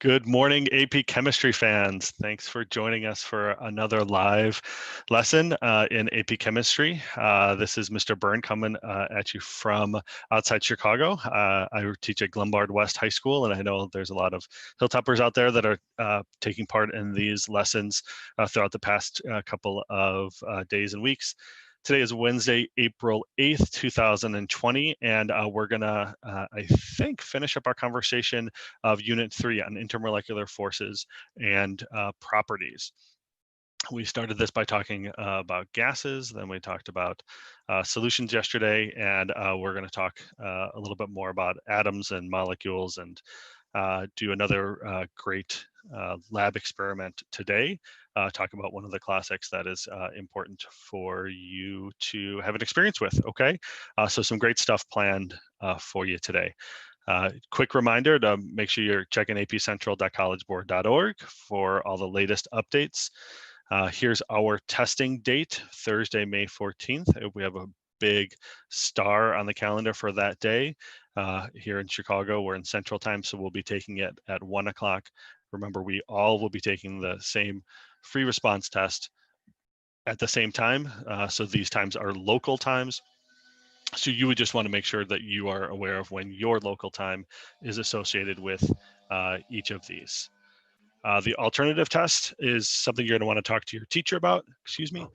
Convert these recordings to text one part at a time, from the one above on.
Good morning, AP Chemistry fans. Thanks for joining us for another live lesson in AP Chemistry. This is Mr. Byrne coming at you from outside Chicago. I teach at Lambert West High School, and I know there's a lot of Hilltoppers out there that are taking part in these lessons throughout the past couple of days and weeks. Today is Wednesday, April 8th, 2020, and we're gonna, I think, finish up our conversation of Unit 3 on intermolecular forces and properties. We started this by talking about gases, then we talked about solutions yesterday, and we're gonna talk a little bit more about atoms and molecules and do another great lab experiment today, talk about one of the classics that is important for you to have an experience with, okay? So some great stuff planned for you today. Quick reminder to make sure you're checking apcentral.collegeboard.org for all the latest updates. Here's our testing date, Thursday, May 14th. We have a big star on the calendar for that day. Here in Chicago, we're in Central Time, so we'll be taking it at 1 o'clock. Remember, we all will be taking the same free response test at the same time. So these times are local times. So you would just want to make sure that you are aware of when your local time is associated with each of these. The alternative test is something you're going to want to talk to your teacher about, excuse me.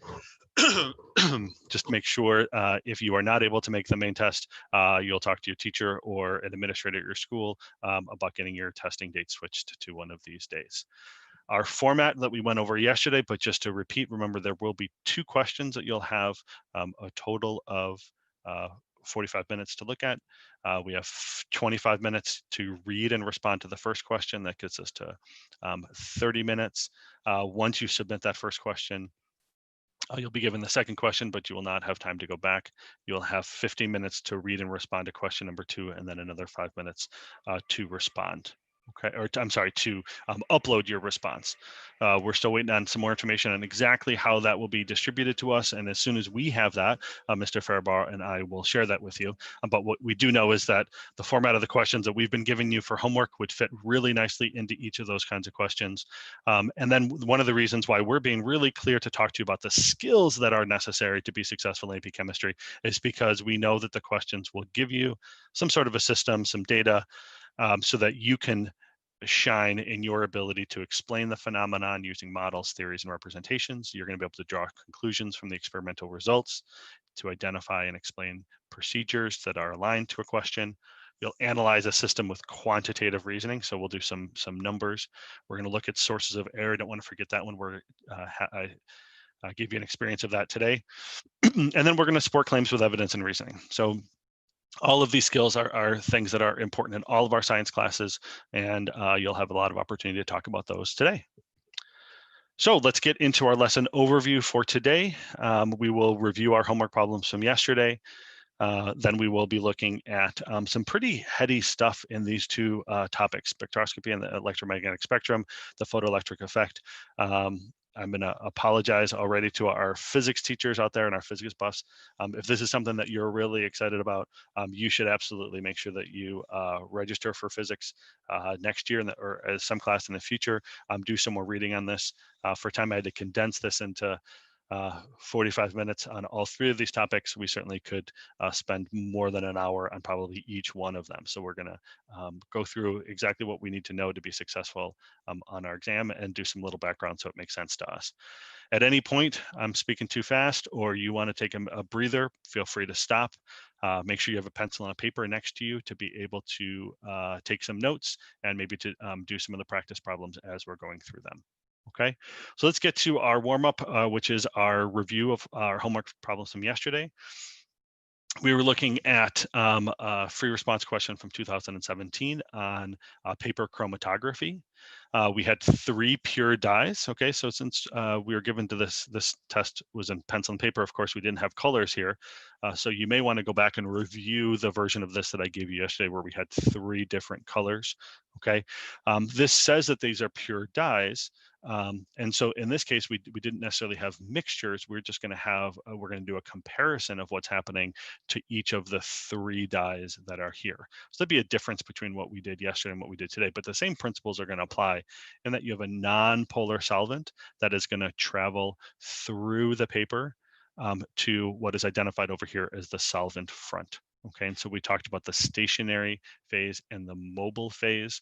Just make sure if you are not able to make the main test, you'll talk to your teacher or an administrator at your school about getting your testing date switched to one of these days. Our format that we went over yesterday, but just to repeat, remember there will be 2 questions that you'll have a total of 45 minutes to look at. We have 25 minutes to read and respond to the first question. That gets us to 30 minutes. Once you submit that first question, you'll be given the second question, but you will not have time to go back. You'll have 15 minutes to read and respond to question number 2, and then another 5 minutes to respond. Okay, or I'm sorry, to upload your response. We're still waiting on some more information on exactly how that will be distributed to us. And as soon as we have that, Mr. Fairbar and I will share that with you. But what we do know is that the format of the questions that we've been giving you for homework would fit really nicely into each of those kinds of questions. And then one of the reasons why we're being really clear to talk to you about the skills that are necessary to be successful in AP Chemistry is because we know that the questions will give you some sort of a system, some data, so that you can shine in your ability to explain the phenomenon using models, theories, and representations. You're going to be able to draw conclusions from the experimental results, to identify and explain procedures that are aligned to a question. You'll analyze a system with quantitative reasoning. So we'll do some numbers. We're going to look at sources of error. I don't want to forget that one. I gave you an experience of that today. And then we're going to support claims with evidence and reasoning. So all of these skills are things that are important in all of our science classes, and you'll have a lot of opportunity to talk about those today. So let's get into our lesson overview for today. We will review our homework problems from yesterday. Then we will be looking at some pretty heady stuff in these 2 topics, spectroscopy and the electromagnetic spectrum, the photoelectric effect. I'm going to apologize already to our physics teachers out there and our physics buffs. If this is something that you're really excited about, you should absolutely make sure that you register for physics next year or as some class in the future. Do some more reading on this. For time, I had to condense this into 45 minutes on all 3 of these topics. We certainly could spend more than an hour on probably each one of them. So we're going to go through exactly what we need to know to be successful on our exam and do some little background so it makes sense to us. At any point, I'm speaking too fast or you want to take a breather, feel free to stop. Make sure you have a pencil and a paper next to you to be able to take some notes and maybe to do some of the practice problems as we're going through them. Okay, so let's get to our warm-up, which is our review of our homework problems from yesterday. We were looking at a free response question from 2017 on paper chromatography. We had 3 pure dyes. Okay, so since we were given to this test was in pencil and paper, of course, we didn't have colors here. So you may want to go back and review the version of this that I gave you yesterday where we had 3 different colors. Okay, this says that these are pure dyes, And so in this case, we didn't necessarily have mixtures. We're just going to have, we're going to do a comparison of what's happening to each of the 3 dyes that are here. So there'd be a difference between what we did yesterday and what we did today, but the same principles are going to apply in that you have a non-polar solvent that is going to travel through the paper to what is identified over here as the solvent front. Okay, and so we talked about the stationary phase and the mobile phase.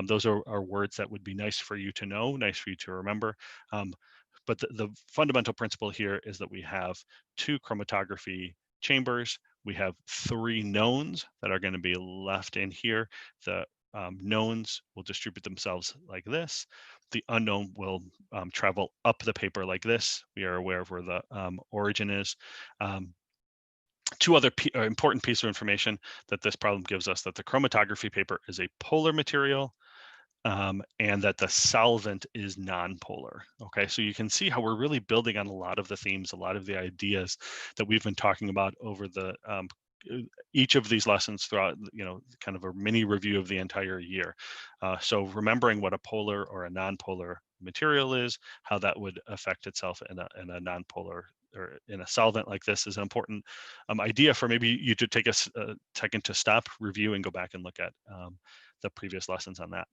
Those are words that would be nice for you to know, nice for you to remember. But the fundamental principle here is that we have 2 chromatography chambers. We have 3 knowns that are going to be left in here. The knowns will distribute themselves like this. The unknown will travel up the paper like this. We are aware of where the origin is. 2 other important pieces of information that this problem gives us, that the chromatography paper is a polar material, and that the solvent is non-polar. Okay, so you can see how we're really building on a lot of the themes, a lot of the ideas that we've been talking about over the each of these lessons throughout, kind of a mini review of the entire year. So remembering what a polar or a non-polar material is, how that would affect itself in a non-polar or in a solvent like this is an important idea for maybe you to take a second to stop, review, and go back and look at the previous lessons on that.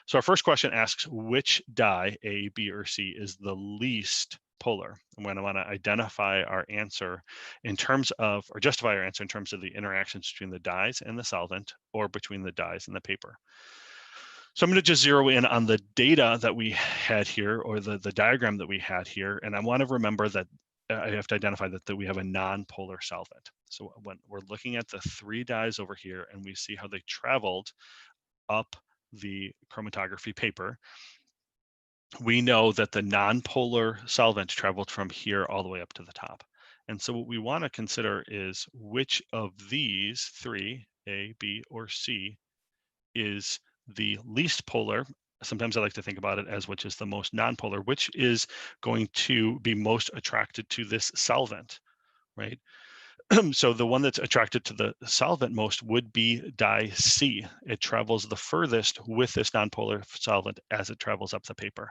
So our first question asks which dye, A, B, or C, is the least polar. I'm going to want to identify our answer in terms of, or justify our answer in terms of the interactions between the dyes and the solvent, or between the dyes and the paper. So I'm going to just zero in on the data that we had here, or the diagram that we had here. And I want to remember that I have to identify that we have a non-polar solvent. So when we're looking at the 3 dyes over here and we see how they traveled up the chromatography paper, we know that the non-polar solvent traveled from here all the way up to the top. And so what we want to consider is which of these 3, A, B, or C, is the least polar. Sometimes I like to think about it as which is the most non-polar, which is going to be most attracted to this solvent, right? So the one that's attracted to the solvent most would be dye C. It travels the furthest with this nonpolar solvent as it travels up the paper.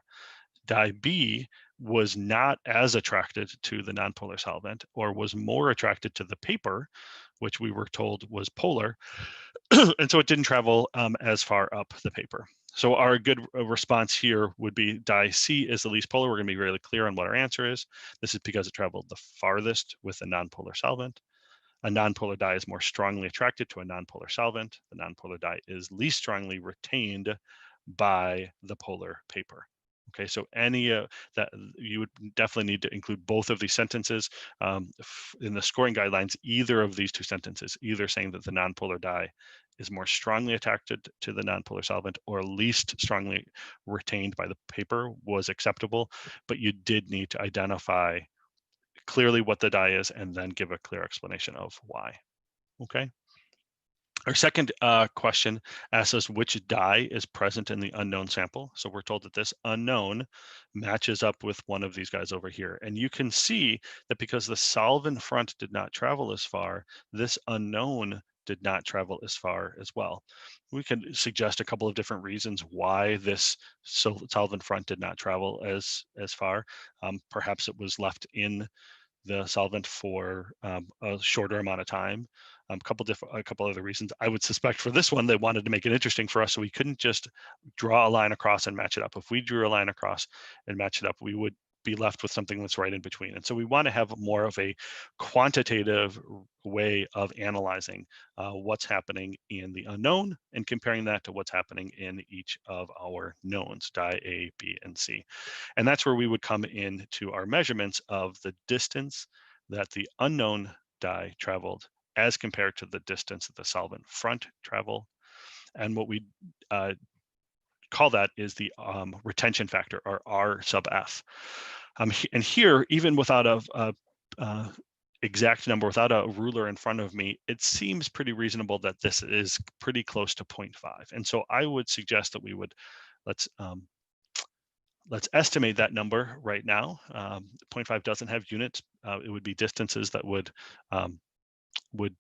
Dye B was not as attracted to the nonpolar solvent, or was more attracted to the paper, which we were told was polar, and so it didn't travel as far up the paper. So our good response here would be dye C is the least polar. We're going to be really clear on what our answer is. This is because it traveled the farthest with a nonpolar solvent. A nonpolar dye is more strongly attracted to a nonpolar solvent. The nonpolar dye is least strongly retained by the polar paper. Okay, so any that you would definitely need to include both of these sentences in the scoring guidelines. Either of these 2 sentences, either saying that the nonpolar dye is more strongly attracted to the nonpolar solvent or least strongly retained by the paper, was acceptable, but you did need to identify clearly what the dye is and then give a clear explanation of why. Okay. Our second question asks us which dye is present in the unknown sample. So we're told that this unknown matches up with one of these guys over here. And you can see that because the solvent front did not travel as far, this unknown did not travel as far as well. We can suggest a couple of different reasons why this solvent front did not travel as far. Perhaps it was left in the solvent for a shorter amount of time. A couple other reasons. I would suspect for this one, they wanted to make it interesting for us, so we couldn't just draw a line across and match it up. If we drew a line across and match it up, we would be left with something that's right in between. And so we want to have more of a quantitative way of analyzing what's happening in the unknown and comparing that to what's happening in each of our knowns, dye A, B, and C. And that's where we would come into our measurements of the distance that the unknown dye traveled as compared to the distance that the solvent front travel. And what we call that is the retention factor, or R sub F. And here, even without a exact number, without a ruler in front of me, it seems pretty reasonable that this is pretty close to 0.5. And so I would suggest that we would, let's estimate that number right now. 0.5 doesn't have units. It would be distances that would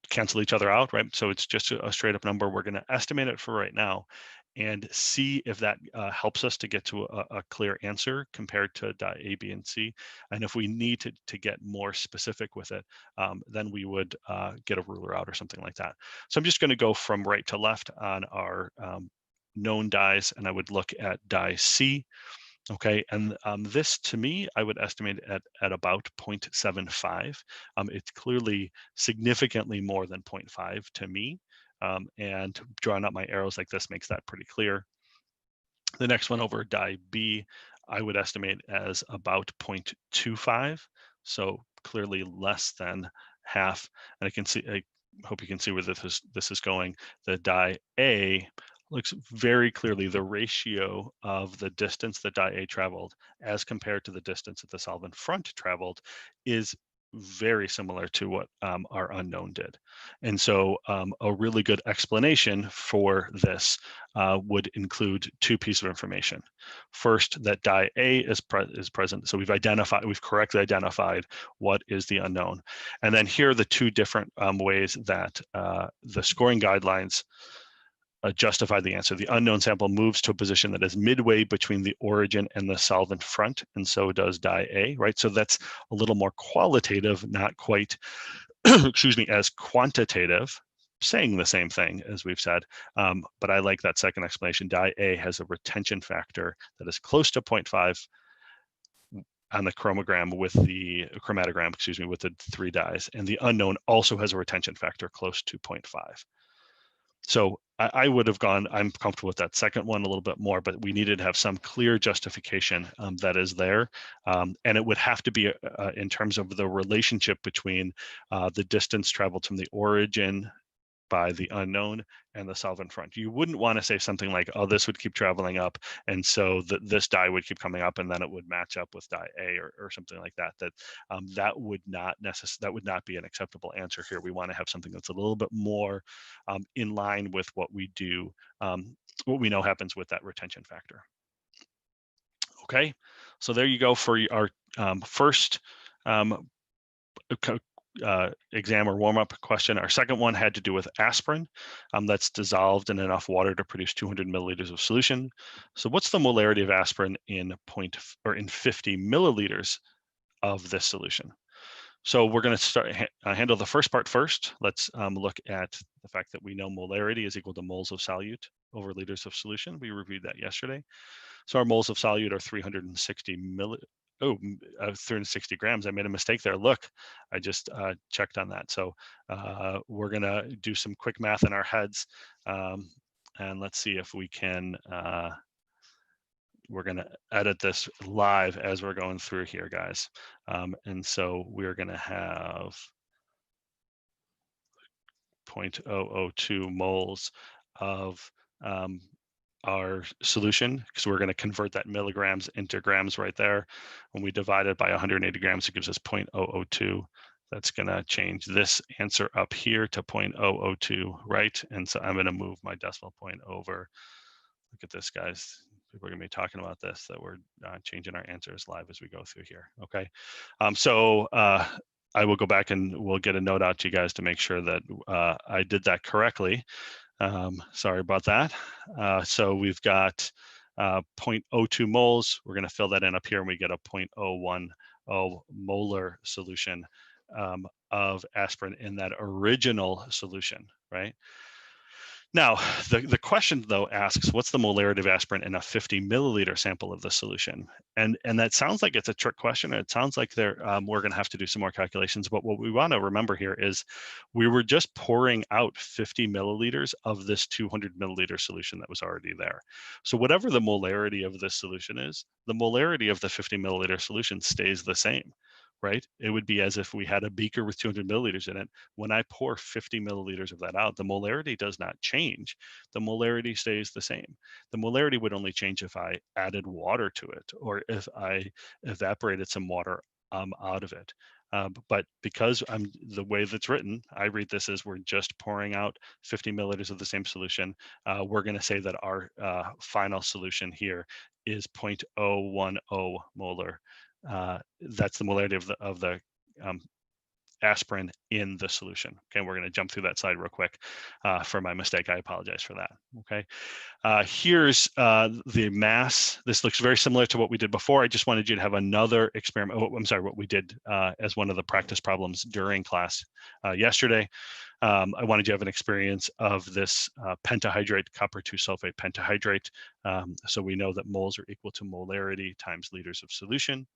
cancel each other out, right? So it's just a straight up number. We're going to estimate it for right now. and see if that helps us to get to a clear answer compared to die A, B, and C. And if we need to get more specific with it, then we would get a ruler out or something like that. So I'm just going to go from right to left on our known dies, and I would look at die C. Okay, and this to me, I would estimate at about 0.75. It's clearly significantly more than 0.5 to me. And drawing up my arrows like this makes that pretty clear. The next one over die B, I would estimate as about 0.25. So clearly less than half. And I hope you can see where this is going. The die A looks very clearly the ratio of the distance that die A traveled as compared to the distance that the solvent front traveled is very similar to what our unknown did. And so a really good explanation for this would include two pieces of information. First, that die A is present. So we've correctly identified what is the unknown. And then here are the two different ways that the scoring guidelines justify the answer. The unknown sample moves to a position that is midway between the origin and the solvent front, and so does die A, right? So that's a little more qualitative, not quite, excuse me, as quantitative, saying the same thing as we've said, but I like that second explanation. Die A has a retention factor that is close to 0.5 on the chromatogram with the 3 dies, and the unknown also has a retention factor close to 0.5. So I would have gone, I'm comfortable with that second one a little bit more, but we needed to have some clear justification that is there. And it would have to be in terms of the relationship between the distance traveled from the origin by the unknown and the solvent front. You wouldn't want to say something like, oh, this would keep traveling up, and so this die would keep coming up, and then it would match up with die A or something like that. That would not be an acceptable answer here. We want to have something that's a little bit more in line with what we do, what we know happens with that retention factor. Okay, so there you go for our first exam or warm-up question. Our second one had to do with aspirin that's dissolved in enough water to produce 200 milliliters of solution. So what's the molarity of aspirin in 50 milliliters of this solution? So we're going to handle the first part first. Let's look at the fact that we know molarity is equal to moles of solute over liters of solution. We reviewed that yesterday. So our moles of solute are 360 360 grams. I made a mistake there. Look, I just checked on that. So we're going to do some quick math in our heads. And let's see if we can, we're going to edit this live as we're going through here, guys. And so we're going to have 0.002 moles of our solution, because we're going to convert that milligrams into grams right there. When we divide it by 180 grams, it gives us 0.002. That's going to change this answer up here to 0.002, right? And so I'm going to move my decimal point over. Look at this, guys. People are going to be talking about this, that we're changing our answers live as we go through here. Okay. So I will go back and we'll get a note out to you guys to make sure that I did that correctly. Sorry about that. So we've got 0.02 moles. We're going to fill that in up here, and we get a 0.010 molar solution of aspirin in that original solution, right? Now, the question, though, asks, what's the molarity of aspirin in a 50 milliliter sample of the solution? And that sounds like it's a trick question. And it sounds like we're going to have to do some more calculations. But what we want to remember here is we were just pouring out 50 milliliters of this 200 milliliter solution that was already there. So whatever the molarity of this solution is, the molarity of the 50 milliliter solution stays the same, right? It would be as if we had a beaker with 200 milliliters in it. When I pour 50 milliliters of that out, the molarity does not change. The molarity stays the same. The molarity would only change if I added water to it, or if I evaporated some water out of it. But because the way that's written, I read this as we're just pouring out 50 milliliters of the same solution. We're going to say that our final solution here is 0.010 molar. That's the molarity of the aspirin in the solution. Okay, we're going to jump through that slide real quick for my mistake. I apologize for that. Okay, here's the mass. This looks very similar to what we did before. I just wanted you to have another experiment. Oh, I'm sorry, what we did as one of the practice problems during class yesterday. I wanted you to have an experience of this pentahydrate, copper 2 sulfate pentahydrate. So we know that moles are equal to molarity times liters of solution.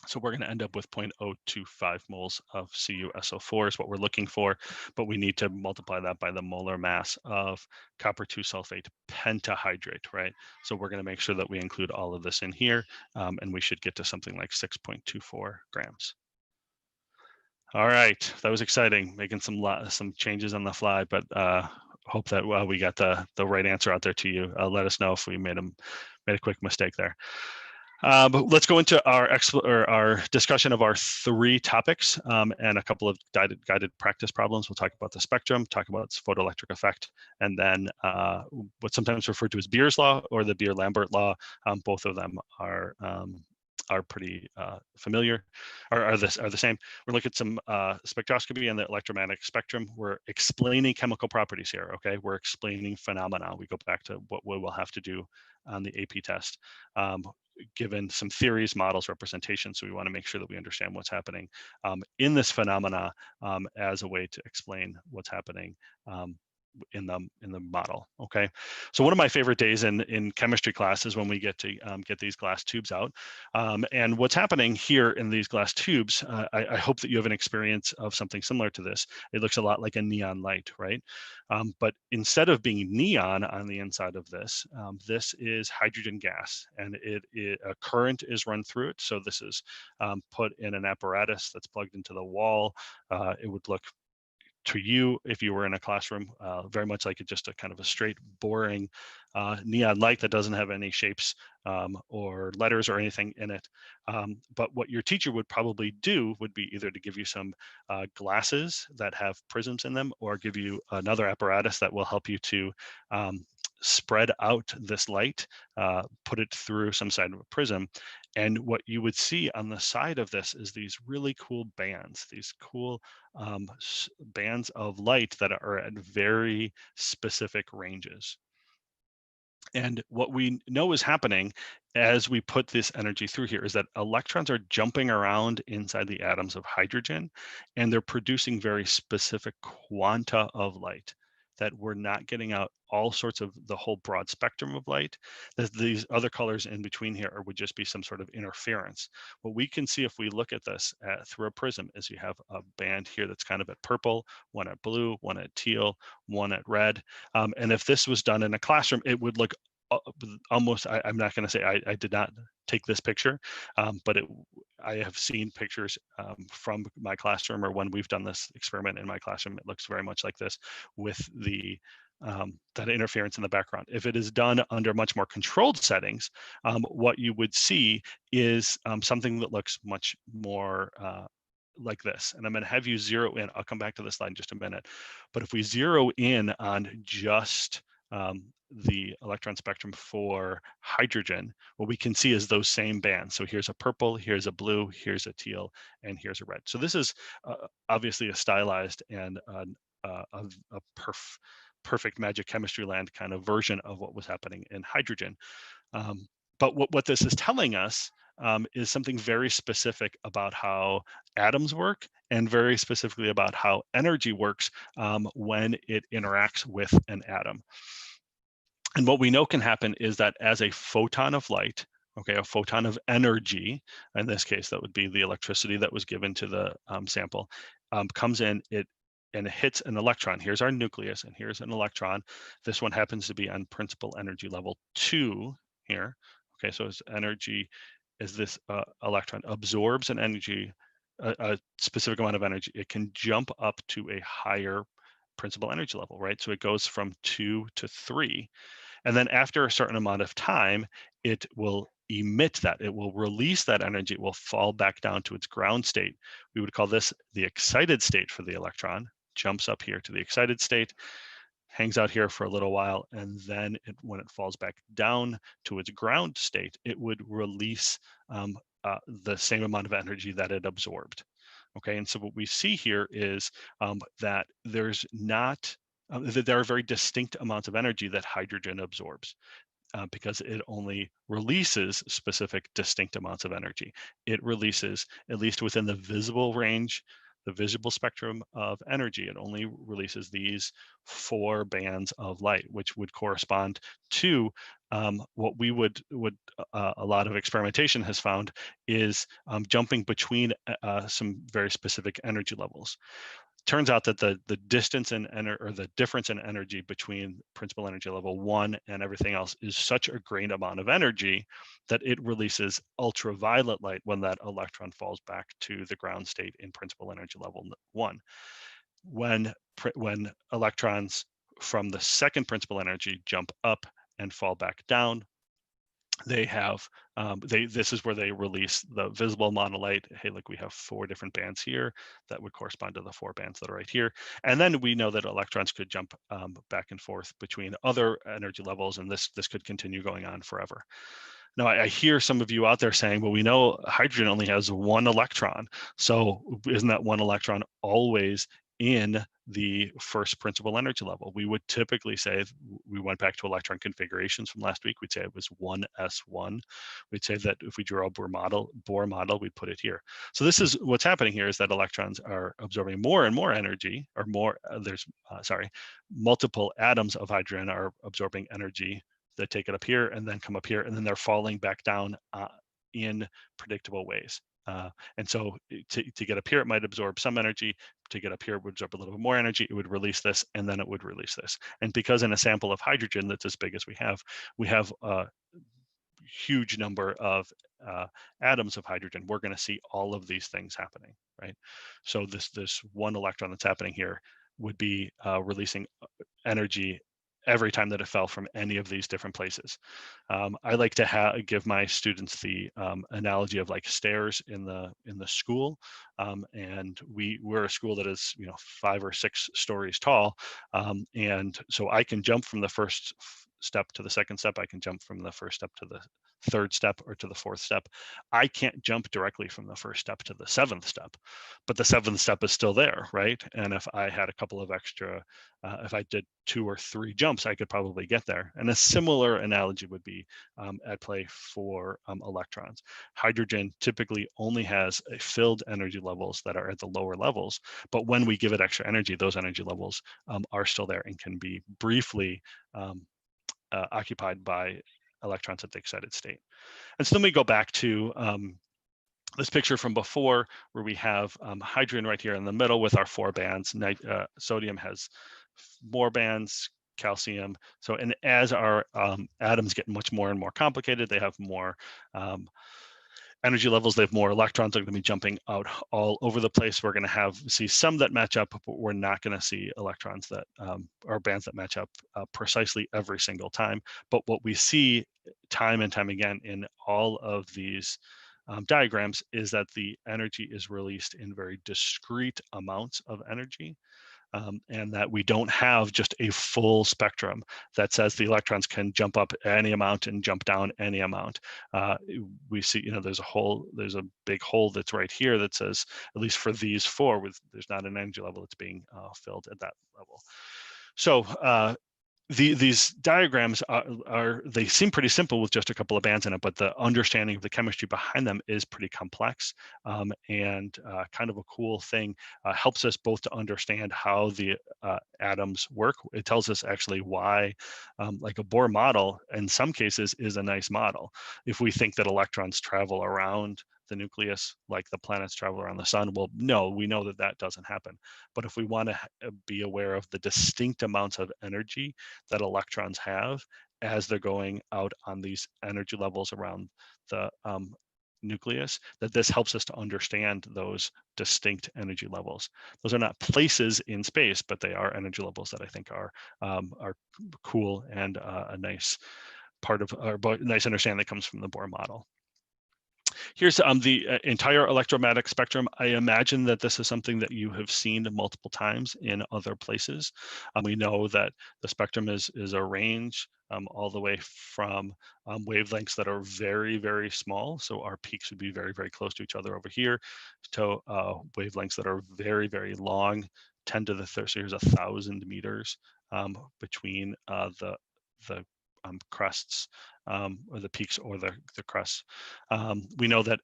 So we're going to end up with 0.025 moles of CuSO4 is what we're looking for, but we need to multiply that by the molar mass of copper 2 sulfate pentahydrate, right? So we're going to make sure that we include all of this in here, and we should get to something like 6.24 grams. All right, that was exciting, making some changes on the fly, but hope that we got the right answer out there to you. Let us know if we made a quick mistake there. But let's go into our discussion of our 3 topics and a couple of guided practice problems. We'll talk about the spectrum, talk about its photoelectric effect, and then what's sometimes referred to as Beer's law or the Beer-Lambert law. Both of them are pretty familiar, are the same. We're looking at some spectroscopy and the electromagnetic spectrum. We're explaining chemical properties here, okay? We're explaining phenomena. We go back to what we will have to do on the AP test. Given some theories, models, representations, so we want to make sure that we understand what's happening in this phenomena as a way to explain what's happening in the model. Okay, so one of my favorite days in chemistry class is when we get to get these glass tubes out, and what's happening here in these glass tubes, I hope that you have an experience of something similar to this. It looks a lot like a neon light, right? But instead of being neon on the inside of this, this is hydrogen gas, and a current is run through it. So this is put in an apparatus that's plugged into the wall. It would look to you, if you were in a classroom, very much like just a kind of a straight, boring neon light that doesn't have any shapes or letters or anything in it. But what your teacher would probably do would be either to give you some glasses that have prisms in them, or give you another apparatus that will help you to spread out this light, put it through some side of a prism. And what you would see on the side of this is these really cool bands, these cool bands of light that are at very specific ranges. And what we know is happening as we put this energy through here is that electrons are jumping around inside the atoms of hydrogen, and they're producing very specific quanta of light that we're not getting out all sorts of the whole broad spectrum of light. These other colors in between here would just be some sort of interference. What we can see if we look at this through a prism is you have a band here that's kind of at purple, one at blue, one at teal, one at red. And if this was done in a classroom, it would look almost, I'm not going to say I did not take this picture, but I have seen pictures from my classroom, or when we've done this experiment in my classroom, it looks very much like this with the that interference in the background. If it is done under much more controlled settings, what you would see is something that looks much more like this. And I'm going to have you zero in. I'll come back to this slide in just a minute. But if we zero in on just the electron spectrum for hydrogen, what we can see is those same bands. So here's a purple, here's a blue, here's a teal, and here's a red. So this is obviously a stylized and a perfect magic chemistry land kind of version of what was happening in hydrogen. But what this is telling us is something very specific about how atoms work, and very specifically about how energy works when it interacts with an atom. And what we know can happen is that as a photon of light, okay, a photon of energy, in this case, that would be the electricity that was given to the sample, comes in, and it hits an electron. Here's our nucleus, and here's an electron. This one happens to be on principal energy level 2 here. Okay, so its energy is this electron absorbs an energy, a specific amount of energy. It can jump up to a higher principal energy level, right? So it goes from 2 to 3. And then after a certain amount of time, it will emit that. It will release that energy. It will fall back down to its ground state. We would call this the excited state for the electron. Jumps up here to the excited state, hangs out here for a little while, and then when it falls back down to its ground state, it would release the same amount of energy that it absorbed. Okay, and so what we see here is that there's not that there are very distinct amounts of energy that hydrogen absorbs. Because it only releases specific distinct amounts of energy. It releases, at least within the visible range, the visible spectrum of energy, it only releases these 4 bands of light, which would correspond to what we would a lot of experimentation has found is jumping between some very specific energy levels. Turns out that the distance in or the difference in energy between principal energy level 1 and everything else is such a great amount of energy that it releases ultraviolet light when that electron falls back to the ground state in principal energy level 1. When electrons from the second principal energy jump up and fall back down, they have this is where they release the visible monolight. Hey, look, we have 4 different bands here that would correspond to the 4 bands that are right here. And then we know that electrons could jump back and forth between other energy levels, and this could continue going on forever. Now, I hear some of you out there saying, well, we know hydrogen only has 1 electron. So isn't that 1 electron always in the first principal energy level? We would typically say, we went back to electron configurations from last week, we'd say it was 1s1. We'd say that if we drew a Bohr model, we'd put it here. So this is what's happening here, is that electrons are absorbing more and more energy, or more, multiple atoms of hydrogen are absorbing energy that take it up here and then come up here, and then they're falling back down in predictable ways. And so to get up here, it might absorb some energy. To get up here, it would absorb a little bit more energy. It would release this, and then it would release this. And because in a sample of hydrogen that's as big as we have a huge number of atoms of hydrogen, we're going to see all of these things happening, right? So this 1 electron that's happening here would be releasing energy every time that it fell from any of these different places. I like to give my students the analogy of like stairs in the school, and we're a school that is 5 or 6 stories tall, and so I can jump from the first step to the second step. I can jump from the first step to the third step or to the fourth step. I can't jump directly from the first step to the 7th step, but the 7th step is still there, right? And if I had a couple of extra, if I did 2 or 3 jumps, I could probably get there. And a similar analogy would be at play for electrons. Hydrogen typically only has filled energy levels that are at the lower levels, but when we give it extra energy, those energy levels are still there and can be briefly occupied by electrons at the excited state. And so then we go back to this picture from before, where we have hydrogen right here in the middle with our 4 bands. Sodium has more bands, calcium. So, and as our atoms get much more and more complicated, they have more energy levels, they have more electrons. They're going to be jumping out all over the place. We're going to see some that match up, but we're not going to see electrons that or bands that match up precisely every single time. But what we see time and time again in all of these diagrams is that the energy is released in very discrete amounts of energy. And that we don't have just a full spectrum that says the electrons can jump up any amount and jump down any amount. We see, there's a big hole that's right here that says, at least for these 4, there's not an energy level that's being filled at that level. So these diagrams they seem pretty simple with just a couple of bands in it, but the understanding of the chemistry behind them is pretty complex, and kind of a cool thing. Helps us both to understand how the atoms work. It tells us actually why, like a Bohr model in some cases is a nice model. If we think that electrons travel around the nucleus like the planets travel around the sun, well, no, we know that that doesn't happen. But if we want to be aware of the distinct amounts of energy that electrons have as they're going out on these energy levels around the nucleus, that this helps us to understand those distinct energy levels. Those are not places in space, but they are energy levels that I think are cool and a nice part of, or nice understanding that comes from the Bohr model. Here's the entire electromagnetic spectrum. I imagine that this is something that you have seen multiple times in other places. We know that the spectrum is a range all the way from wavelengths that are very, very small. So our peaks would be very, very close to each other over here, to wavelengths that are very, very long, 10 to the third. So here's 1,000 meters between the crests or the peaks or the crests. We know that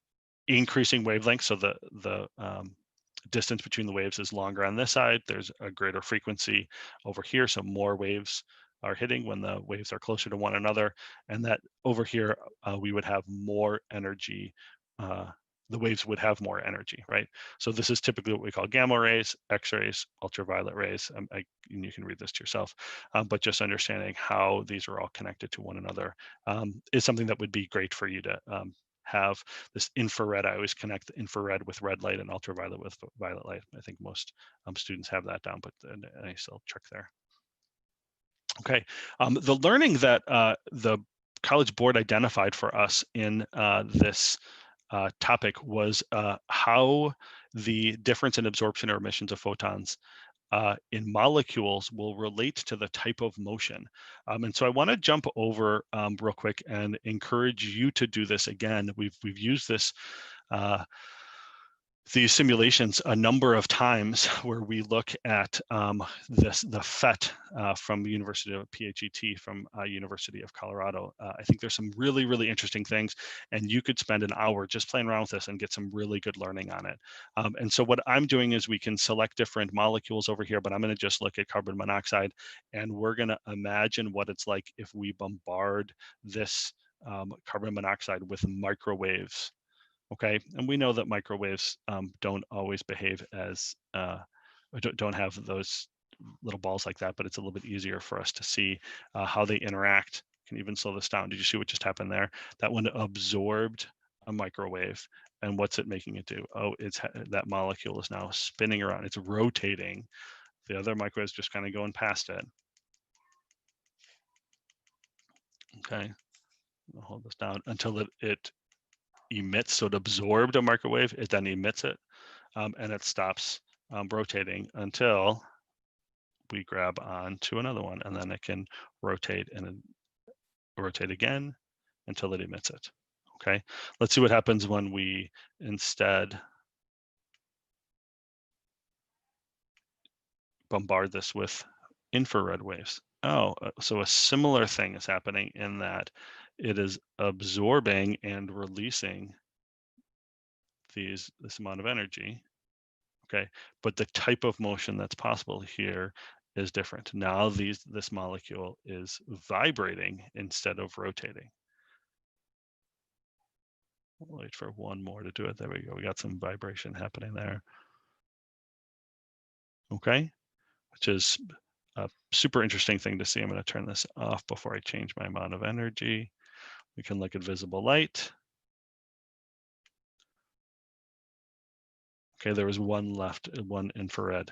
increasing wavelength, so the distance between the waves is longer on this side. There's a greater frequency over here, so more waves are hitting when the waves are closer to one another, and that over here we would have more energy. The waves would have more energy, right? So this is typically what we call gamma rays, X-rays, ultraviolet rays. And you can read this to yourself, but just understanding how these are all connected to one another is something that would be great for you to have. This infrared. I always connect the infrared with red light and ultraviolet with violet light. I think most students have that down, but a nice little trick there. Okay, the learning that the College Board identified for us in this topic was how the difference in absorption or emissions of photons in molecules will relate to the type of motion. And so I want to jump over real quick and encourage you to do this again. We've used this these simulations a number of times where we look at the PhET from the University of PHET from University of Colorado. I think there's some really, really interesting things, and you could spend an hour just playing around with this and get some really good learning on it. And so what I'm doing is we can select different molecules over here, but I'm going to just look at carbon monoxide, and we're going to imagine what it's like if we bombard this carbon monoxide with microwaves. Okay, and we know that microwaves don't always behave as, don't have those little balls like that, but it's a little bit easier for us to see how they interact. Can even slow this down. Did you see what just happened there? That one absorbed a microwave, and what's it making it do? Oh, that molecule is now spinning around. It's rotating. The other microwave's just kind of going past it. Okay, I'll hold this down until it emits. So it absorbed a microwave, it then emits it, and it stops rotating until we grab onto another one, and then it can rotate and rotate again until it emits it. Okay, let's see what happens when we instead bombard this with infrared waves. Oh, so a similar thing is happening in that it is absorbing and releasing this amount of energy. Okay, but the type of motion that's possible here is different. Now this molecule is vibrating instead of rotating. We'll wait for one more to do it. There we go. We got some vibration happening there. Okay, which is a super interesting thing to see. I'm going to turn this off before I change my amount of energy. We can look at visible light. Okay, there was one infrared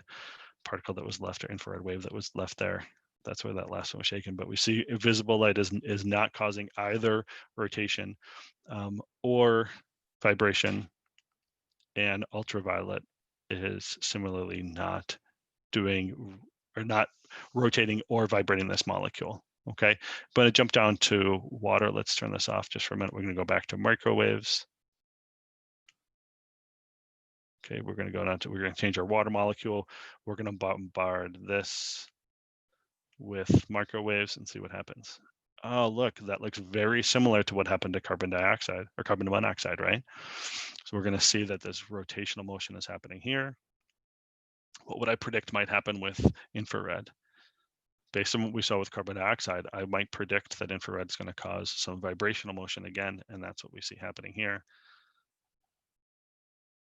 particle that was left, or infrared wave that was left there. That's where that last one was shaken. But we see visible light is not causing either rotation or vibration, and ultraviolet is similarly not doing or not rotating or vibrating this molecule. Okay, but I jump down to water. Let's turn this off just for a minute. We're going to go back to microwaves. Okay, we're going to change our water molecule. We're going to bombard this with microwaves and see what happens. Oh, look, that looks very similar to what happened to carbon dioxide or carbon monoxide, right? So we're going to see that this rotational motion is happening here. What would I predict might happen with infrared? Based on what we saw with carbon dioxide, I might predict that infrared is going to cause some vibrational motion again, and that's what we see happening here.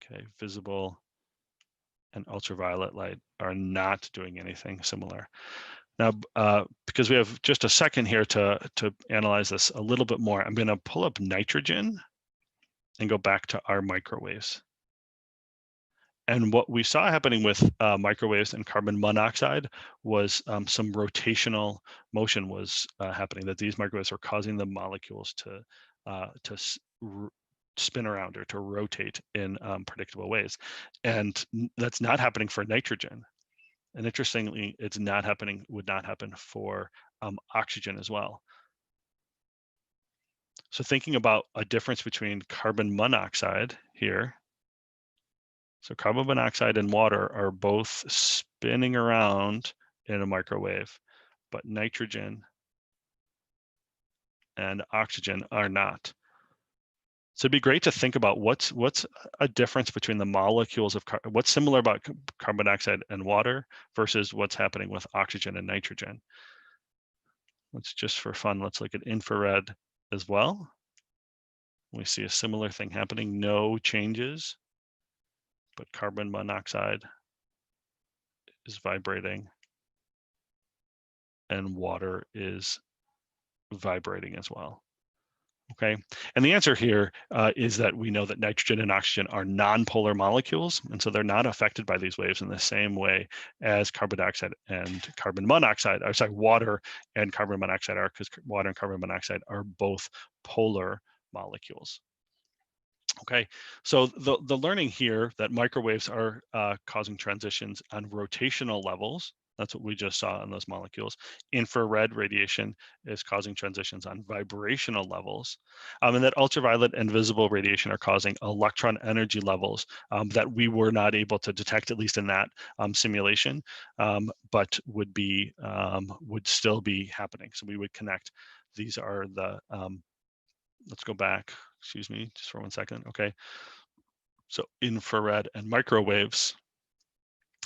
Okay, visible and ultraviolet light are not doing anything similar. Now, because we have just a second here to analyze this a little bit more, I'm going to pull up nitrogen and go back to our microwaves. And what we saw happening with microwaves and carbon monoxide was some rotational motion was happening, that these microwaves were causing the molecules to spin around or to rotate in predictable ways. And that's not happening for nitrogen. And interestingly, would not happen for oxygen as well. So thinking about a difference between carbon monoxide here. So carbon monoxide and water are both spinning around in a microwave, but nitrogen and oxygen are not. So it'd be great to think about what's a difference between the molecules of what's similar about carbon dioxide and water versus what's happening with oxygen and nitrogen. Let's just for fun, let's look at infrared as well. We see a similar thing happening, no changes, but carbon monoxide is vibrating and water is vibrating as well. Okay, and the answer here is that we know that nitrogen and oxygen are nonpolar molecules, and so they're not affected by these waves in the same way as carbon dioxide and carbon monoxide, or sorry, water and carbon monoxide are, because water and carbon monoxide are both polar molecules. Okay, so the learning here that microwaves are causing transitions on rotational levels. That's what we just saw in those molecules. Infrared radiation is causing transitions on vibrational levels, and that ultraviolet and visible radiation are causing electron energy levels that we were not able to detect, at least in that simulation, but would still be happening. So we would connect. These are the let's go back. Excuse me, just for 1 second. Okay. So infrared and microwaves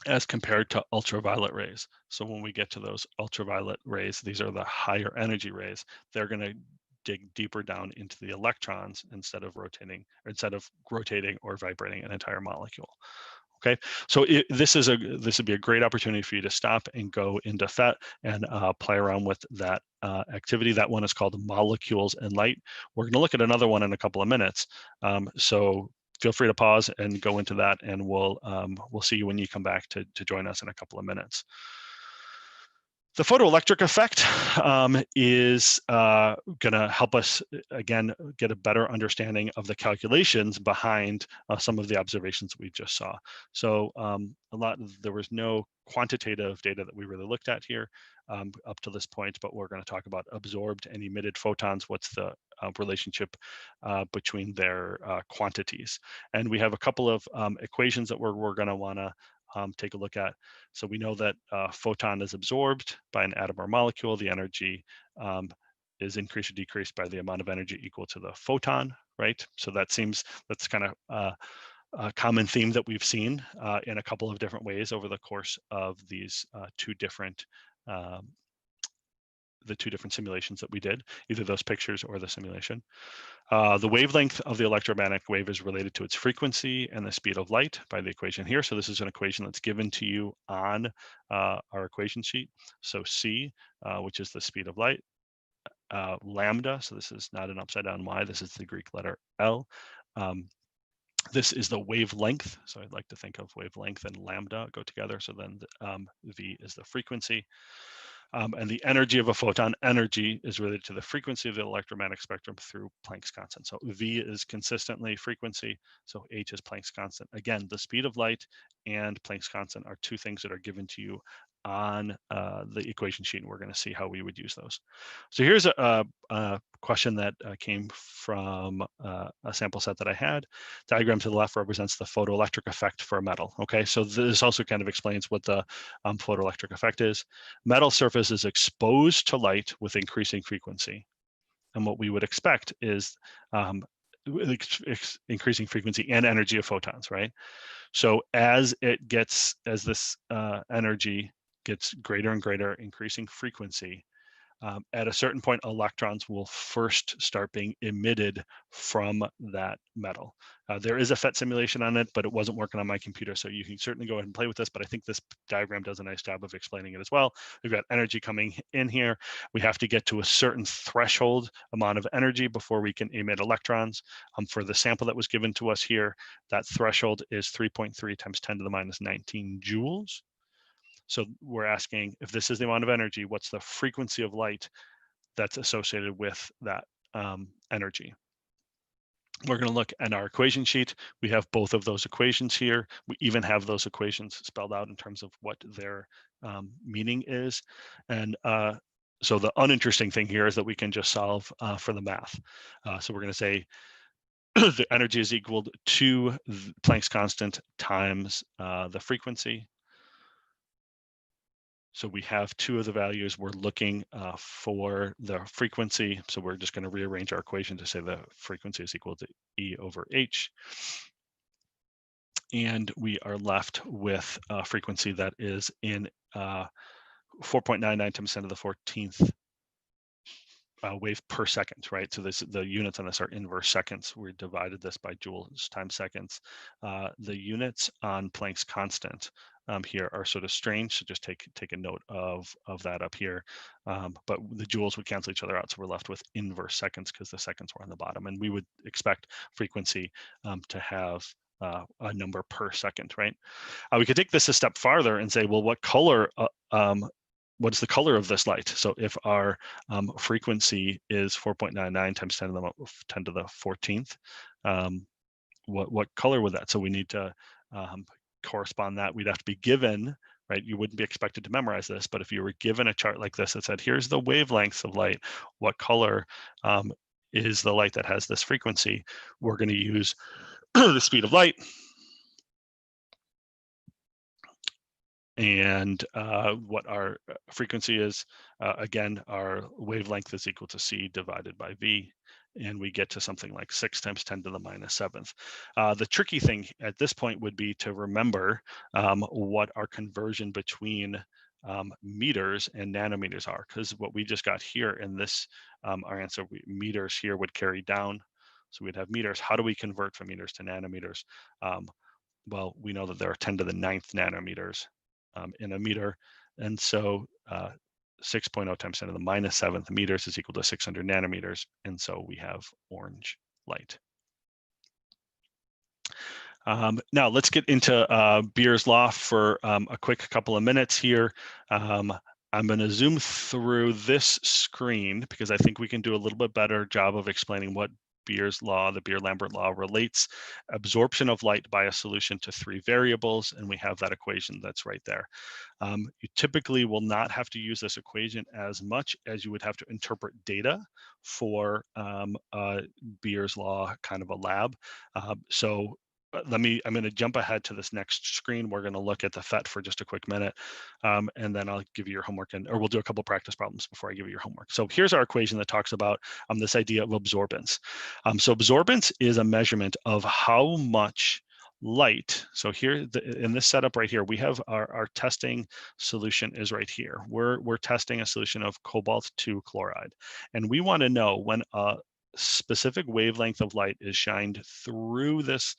as compared to ultraviolet rays. So when we get to those ultraviolet rays, these are the higher energy rays. They're going to dig deeper down into the electrons instead of rotating or vibrating an entire molecule. Okay, so this would be a great opportunity for you to stop and go into PhET and play around with that activity. That one is called Molecules and Light. We're going to look at another one in a couple of minutes. So feel free to pause and go into that, and we'll see you when you come back to join us in a couple of minutes. The photoelectric effect is going to help us, again, get a better understanding of the calculations behind some of the observations we just saw. So there was no quantitative data that we really looked at here up to this point, but we're going to talk about absorbed and emitted photons. What's the relationship between their quantities? And we have a couple of equations that we're going to want to take a look at. So we know that photon is absorbed by an atom or molecule. The energy is increased or decreased by the amount of energy equal to the photon, right? So that's kind of a common theme that we've seen in a couple of different ways over the course of these two different simulations that we did, either those pictures or the simulation. The wavelength of the electromagnetic wave is related to its frequency and the speed of light by the equation here. So this is an equation that's given to you on our equation sheet. So C, which is the speed of light, lambda, so this is not an upside down Y, this is the Greek letter L. This is the wavelength. So I'd like to think of wavelength and lambda go together. So then V is the frequency. And the energy of a photon, energy is related to the frequency of the electromagnetic spectrum through Planck's constant. So V is consistently frequency, so H is Planck's constant. Again, the speed of light and Planck's constant are two things that are given to you on the equation sheet, and we're going to see how we would use those. So here's a question that came from a sample set that I had. Diagram to the left represents the photoelectric effect for a metal. Okay, so this also kind of explains what the photoelectric effect is. Metal surface is exposed to light with increasing frequency, and what we would expect is increasing frequency and energy of photons, right? So as this energy gets greater and greater, increasing frequency, at a certain point, electrons will first start being emitted from that metal. There is a PhET simulation on it, but it wasn't working on my computer, so you can certainly go ahead and play with this, but I think this diagram does a nice job of explaining it as well. We've got energy coming in here. We have to get to a certain threshold amount of energy before we can emit electrons. For the sample that was given to us here, that threshold is 3.3 times 10 to the minus 19 joules. So we're asking, if this is the amount of energy, what's the frequency of light that's associated with that energy? We're going to look at our equation sheet. We have both of those equations here. We even have those equations spelled out in terms of what their meaning is. And so the uninteresting thing here is that we can just solve for the math. So we're going to say the energy is equal to Planck's constant times the frequency. So we have two of the values. We're looking for the frequency. So we're just going to rearrange our equation to say the frequency is equal to E over H. And we are left with a frequency that is in 4.99 times 10 to the 14th wave per second, right? So the units on this are inverse seconds. We divided this by joules times seconds. The units on Planck's constant here are sort of strange, so just take a note of that up here. But the joules would cancel each other out, so we're left with inverse seconds because the seconds were on the bottom, and we would expect frequency to have a number per second, right? We could take this a step farther and say, well, what color what's the color of this light? So if our frequency is 4.99 times 10 to the 14th, what color would that? So we need to correspond that. We'd have to be given, right? You wouldn't be expected to memorize this, but if you were given a chart like this that said, here's the wavelengths of light, what color is the light that has this frequency? We're going to use the speed of light. And what our frequency is, again, our wavelength is equal to c divided by v, and we get to something like 6 times 10 to the minus 7th. The tricky thing at this point would be to remember what our conversion between meters and nanometers are, because what we just got here in this, our answer, meters here would carry down. So we'd have meters. How do we convert from meters to nanometers? Well, we know that there are 10 to the 9th nanometers in a meter. And so 6.0 times 10 to the minus 7th meters is equal to 600 nanometers. And so we have orange light. Now let's get into Beer's law for a quick couple of minutes here. I'm going to zoom through this screen because I think we can do a little bit better job of explaining what Beer's law, the Beer-Lambert law, relates absorption of light by a solution to three variables, and we have that equation that's right there. You typically will not have to use this equation as much as you would have to interpret data for Beer's law kind of a lab. So I'm going to jump ahead to this next screen. We're going to look at the PhET for just a quick minute, and then I'll give you your homework, or we'll do a couple practice problems before I give you your homework. So here's our equation that talks about this idea of absorbance. So absorbance is a measurement of how much light. So here in this setup right here, we have our testing solution is right here. We're testing a solution of cobalt 2 chloride, and we want to know when a specific wavelength of light is shined through this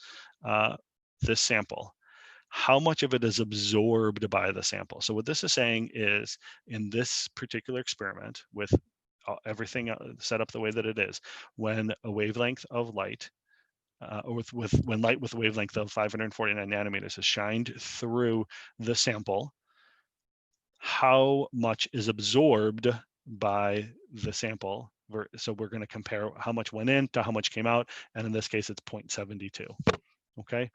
this sample, how much of it is absorbed by the sample. So what this is saying is, in this particular experiment, with everything set up the way that it is, when a wavelength of light, when light with a wavelength of 549 nanometers is shined through the sample, how much is absorbed by the sample. So we're going to compare how much went in to how much came out, and in this case, it's 0.72. Okay,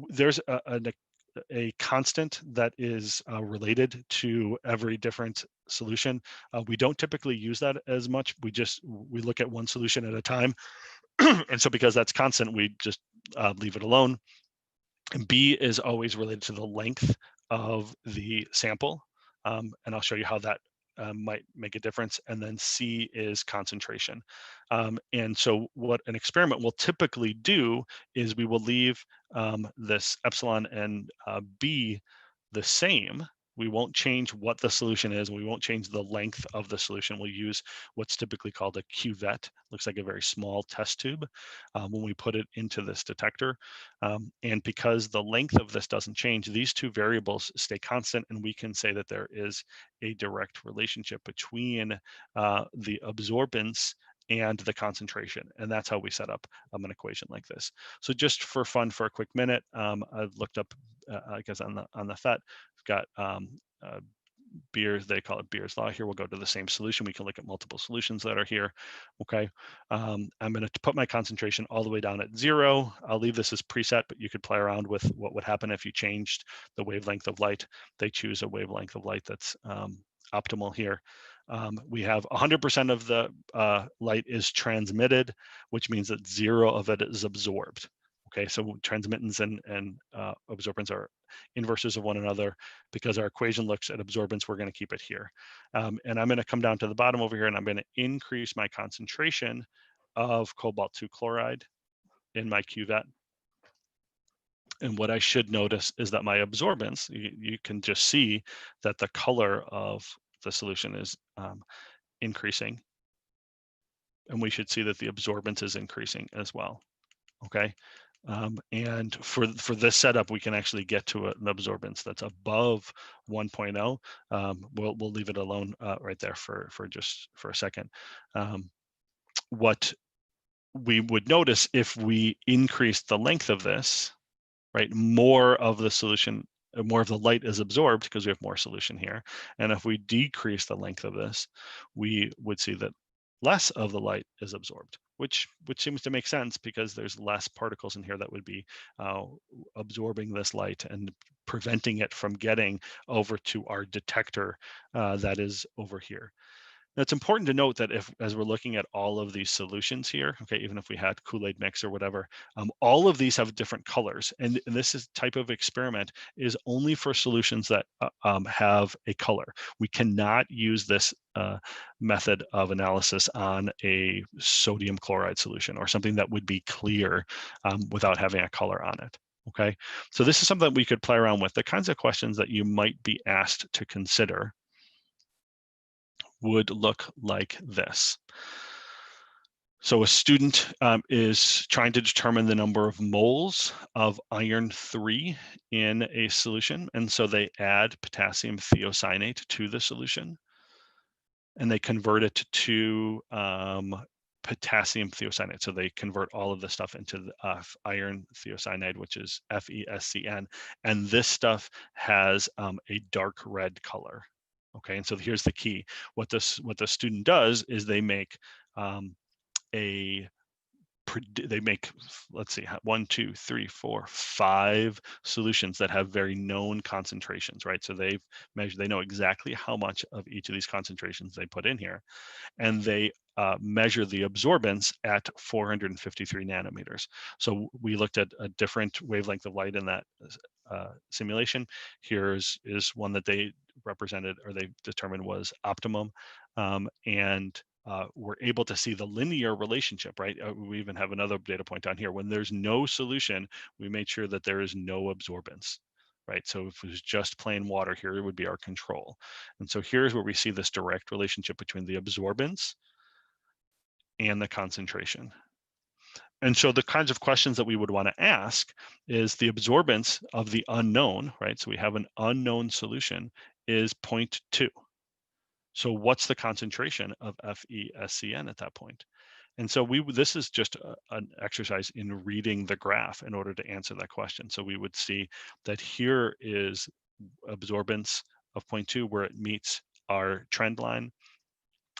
there's a constant that is related to every different solution. We don't typically use that as much. We look at one solution at a time, and so because that's constant, we just leave it alone. And B is always related to the length of the sample, and I'll show you how that might make a difference. And then C is concentration. And so what an experiment will typically do is we will leave this epsilon and B the same. We won't change what the solution is. We won't change the length of the solution. We'll use what's typically called a cuvette. Looks like a very small test tube when we put it into this detector. And because the length of this doesn't change, these two variables stay constant, and we can say that there is a direct relationship between the absorbance and the concentration. And that's how we set up an equation like this. So just for fun, for a quick minute, I've looked up, I guess on the PhET, we've got they call it Beer's law here. We'll go to the same solution. We can look at multiple solutions that are here. Okay, I'm going to put my concentration all the way down at 0. I'll leave this as preset, but you could play around with what would happen if you changed the wavelength of light. They choose a wavelength of light that's optimal here. We have 100% of the light is transmitted, which means that 0 of it is absorbed. Okay, so transmittance and absorbance are inverses of one another. Because our equation looks at absorbance, we're going to keep it here. And I'm going to come down to the bottom over here, and I'm going to increase my concentration of cobalt-2 chloride in my cuvette. And what I should notice is that my absorbance, you can just see that the color of the solution is increasing. And we should see that the absorbance is increasing as well. Okay. And for this setup, we can actually get to an absorbance that's above 1.0. We'll leave it alone right there for a second. What we would notice if we increase the length of this, right, more of the solution, more of the light is absorbed because we have more solution here. And if we decrease the length of this, we would see that less of the light is absorbed, which seems to make sense because there's less particles in here that would be absorbing this light and preventing it from getting over to our detector that is over here. Now, it's important to note that as we're looking at all of these solutions here, okay, even if we had Kool-Aid mix or whatever, all of these have different colors. And this type of experiment is only for solutions that have a color. We cannot use this method of analysis on a sodium chloride solution or something that would be clear without having a color on it. Okay, so this is something that we could play around with. The kinds of questions that you might be asked to consider would look like this. So a student is trying to determine the number of moles of iron 3 in a solution. And so they add potassium thiocyanate to the solution. And they convert it to potassium thiocyanate. So they convert all of the stuff into the, iron thiocyanate, which is FeSCN. And this stuff has a dark red color. Okay, and so here's the key. What the student does is they make let's see, 1, 2, 3, 4, 5 solutions that have very known concentrations, right? So they know exactly how much of each of these concentrations they put in here, and they measure the absorbance at 453 nanometers. So we looked at a different wavelength of light in that simulation. Here is one that they represented, or they determined was optimum, and we're able to see the linear relationship, right? We even have another data point down here. When there's no solution, we made sure that there is no absorbance, right? So if it was just plain water here, it would be our control. And so here's where we see this direct relationship between the absorbance and the concentration. And so the kinds of questions that we would want to ask is the absorbance of the unknown, right? So we have an unknown solution is 0.2. So what's the concentration of FeSCN at that point? And so this is just an exercise in reading the graph in order to answer that question. So we would see that here is absorbance of 0.2 where it meets our trend line.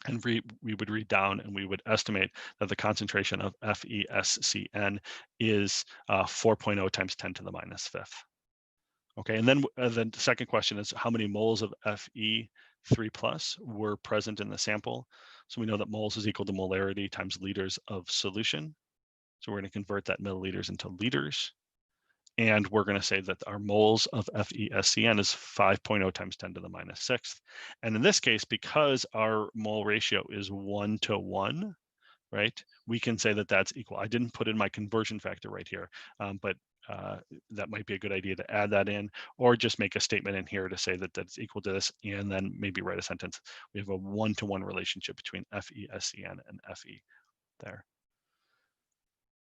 And we would read down and we would estimate that the concentration of FeSCN is 4.0 times 10 to the minus fifth. Okay, and then the second question is how many moles of Fe3 plus were present in the sample? So we know that moles is equal to molarity times liters of solution. So we're going to convert that milliliters into liters. And we're going to say that our moles of FeSCN is 5.0 times 10 to the minus sixth. And in this case, because our mole ratio is 1 to 1, right, we can say that that's equal. I didn't put in my conversion factor right here, but that might be a good idea to add that in, or just make a statement in here to say that that's equal to this, and then maybe write a sentence. We have a 1-to-1 relationship between FeSCN and Fe there.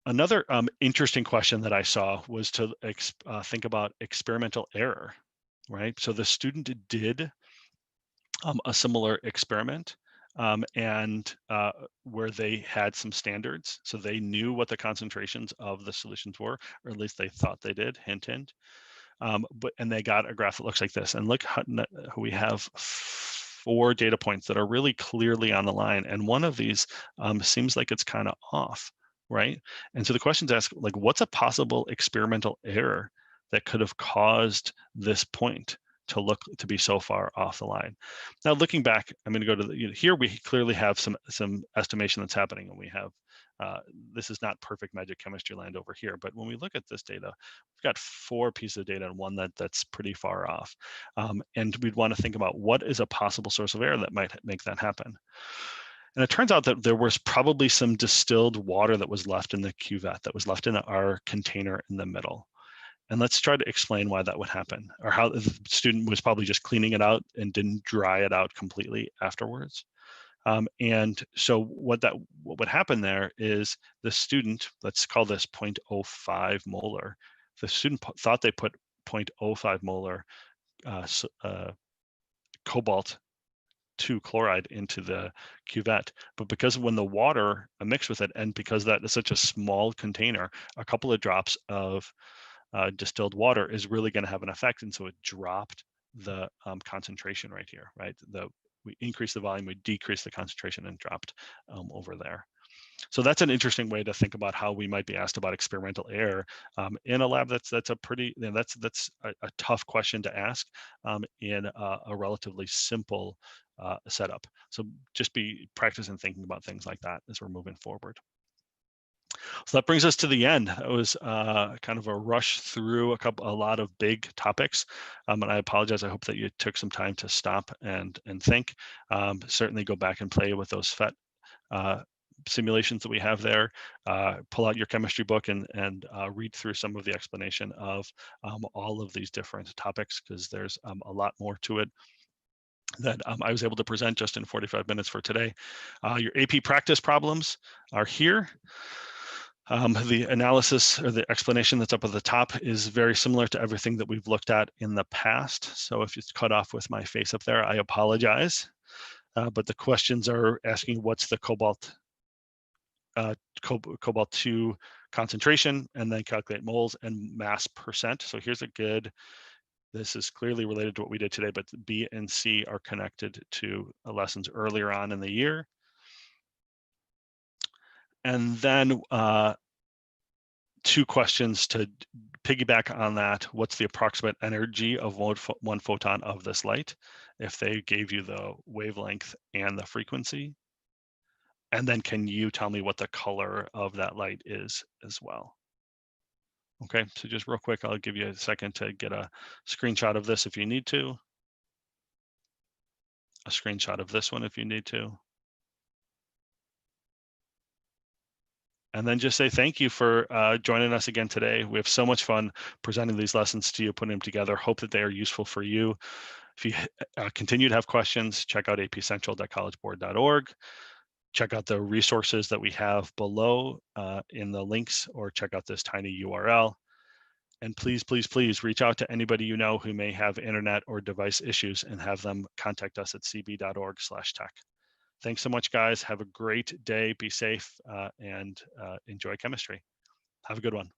Another interesting question that I saw was to think about experimental error, right? So the student did a similar experiment and where they had some standards. So they knew what the concentrations of the solutions were, or at least they thought they did, hint, hint. And they got a graph that looks like this. And look how we have 4 data points that are really clearly on the line, and one of these seems like it's kind of off, right? And so the question's asked, like, what's a possible experimental error that could have caused this point to be so far off the line? Now, looking back, I'm going to go to here. We clearly have some estimation that's happening, and we have this is not perfect magic chemistry land over here. But when we look at this data, we've got 4 pieces of data and one that's pretty far off, and we'd want to think about what is a possible source of error that might make that happen. And it turns out that there was probably some distilled water that was left in the cuvette, that was left in our container in the middle. And let's try to explain why that would happen, or how the student was probably just cleaning it out and didn't dry it out completely afterwards. And so what would happen there is the student, let's call this 0.05 molar. The student thought they put 0.05 molar cobalt 2 chloride into the cuvette, but because when the water mixed with it, and because that is such a small container, a couple of drops of distilled water is really going to have an effect, and so it dropped the concentration right here, right? We increased the volume, we decreased the concentration, and dropped over there. So that's an interesting way to think about how we might be asked about experimental error in a lab. That's a pretty, that's a tough question to ask in a relatively simple setup. So just be practicing thinking about things like that as we're moving forward. So that brings us to the end. It was kind of a rush through a lot of big topics, and I apologize. I hope that you took some time to stop and think. Certainly go back and play with those FET simulations that we have there. Pull out your chemistry book and read through some of the explanation of all of these different topics, because there's a lot more to it that I was able to present just in 45 minutes for today. Your AP practice problems are here. The analysis or the explanation that's up at the top is very similar to everything that we've looked at in the past. So if it's cut off with my face up there, I apologize. But the questions are asking what's the cobalt 2 concentration, and then calculate moles and mass percent. So here's this is clearly related to what we did today, but B and C are connected to lessons earlier on in the year. And then 2 questions to piggyback on that. What's the approximate energy of one photon of this light, if they gave you the wavelength and the frequency? And then can you tell me what the color of that light is as well? Okay, so just real quick, I'll give you a second to get a screenshot of this if you need to. A screenshot of this one if you need to. And then just say thank you for joining us again today. We have so much fun presenting these lessons to you, putting them together. Hope that they are useful for you. If you continue to have questions, check out apcentral.collegeboard.org. Check out the resources that we have below in the links, or check out this tiny URL. And please, please, please reach out to anybody you know who may have internet or device issues, and have them contact us at cb.org/tech. Thanks so much, guys. Have a great day. Be safe and enjoy chemistry. Have a good one.